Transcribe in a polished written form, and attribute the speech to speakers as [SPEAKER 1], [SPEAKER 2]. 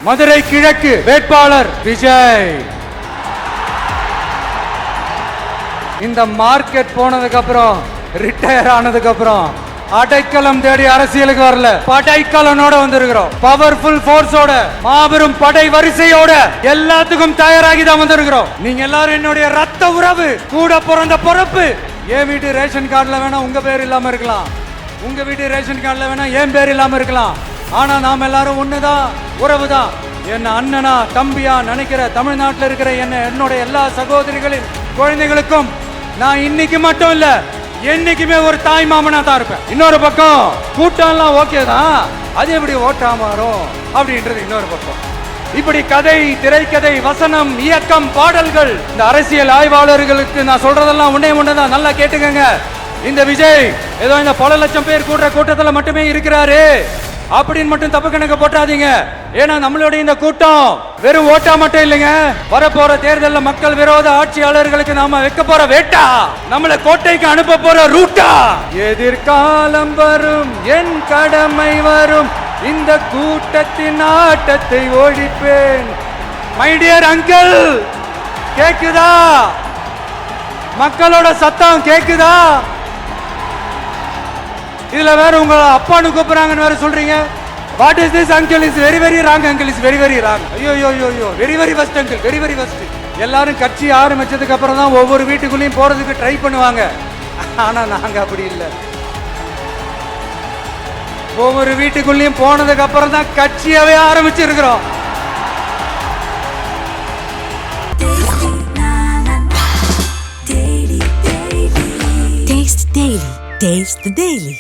[SPEAKER 1] மதுரை கிழக்கு வேட்பாளர் விஜய். இந்த மார்க்கெட் போனதுக்கு அப்புறம், ரிட்டையர் ஆனதுக்கு அப்புறம் அடைக்கலம் தேடி அரசியலுக்கு வரல, படைக்கலனோட வந்திருக்கிறோம். பவர்ஃபுல் போர்ஸோட, மாபெரும் படை வரிசையோட, எல்லாத்துக்கும் தயாராகி தான் வந்திருக்கிறோம். நீங்க எல்லாரும் என்னுடைய ரத்த உறவு, கூட பிறந்த பொறுப்பு. என் வீட்டு ரேஷன் கார்டுல வேணா உங்க பேர் இல்லாம இருக்கலாம், உங்க வீட்டு ரேஷன் கார்டுல வேணா என் பேர் இல்லாம இருக்கலாம். ஆனா நாம எல்லாரும் ஒண்ணுதான், உறவுதான். என்ன அண்ணனா தம்பியா நினைக்கிற தமிழ்நாட்டில் இருக்கிற என்னோட எல்லா சகோதரிகளின் குழந்தைகளுக்கும் நான் இன்னைக்கு மட்டும் இல்ல, என்னைக்குமே ஒரு தாய் மாமனா தான் இருப்பேன். இன்னொரு பக்கம் கூட்டம்லாம் ஓகே தான், அது எப்படி ஓட்டா மாறும் அப்படின்றது இன்னொரு பக்கம். இப்படி கதை, திரைக்கதை, வசனம், இயக்கம், பாடல்கள், இந்த அரசியல் ஆய்வாளர்களுக்கு நான் சொல்றதெல்லாம் ஒண்ணுதான், நல்லா கேட்டுக்கங்க. இந்த விஜய் ஏதோ இந்த பல லட்சம் பேர் கூடுற கூட்டத்துல மட்டுமே இருக்கிறாரு அப்படின்னு மட்டும் தப்பு கணக்கு போட்டாதீங்க. ஏன்னா நம்மளுடைய இந்த கூட்டம் வெறும் ஓட்டா மட்டும் இல்லைங்க, வரப்போற தேர்தலில் மக்கள் விரோத ஆட்சியாளர்களுக்கு நாம வைக்க போற வேட்டா, நம்மள கோட்டைக்கு அனுப்ப போற ரூட்டா. எதிர்காலம் வரும், என் கடமை வரும், இந்த கூட்டத்தின் ஆட்டத்தை ஒழிப்பேன். மை டியர் அங்கிள், கேக்குதா? மக்களோட சத்தம் கேக்குதா? இதுல வேற உங்க அப்பான்னு கூப்பிடுறாங்கன்னு வேற சொல்றீங்க. What is this uncle? Is very very wrong uncle, is very very wrong. ஐயோ very very first uncle, very very first. எல்லாரும் கட்சி ஆரம்பிச்சதுக்கு அப்புறம் தான் ஒவ்வொரு வீட்டுக்குள்ளேயும் போறதுக்கு ட்ரை பண்ணுவாங்க. ஆனா நாங்க அப்படி இல்லை. ஒவ்வொரு வீட்டுக்குள்ளேயும் போனதுக்கு அப்புறம் தான் கட்சியாவே ஆரம்பிச்சிருக்கிறோம்.
[SPEAKER 2] Taste the Daily.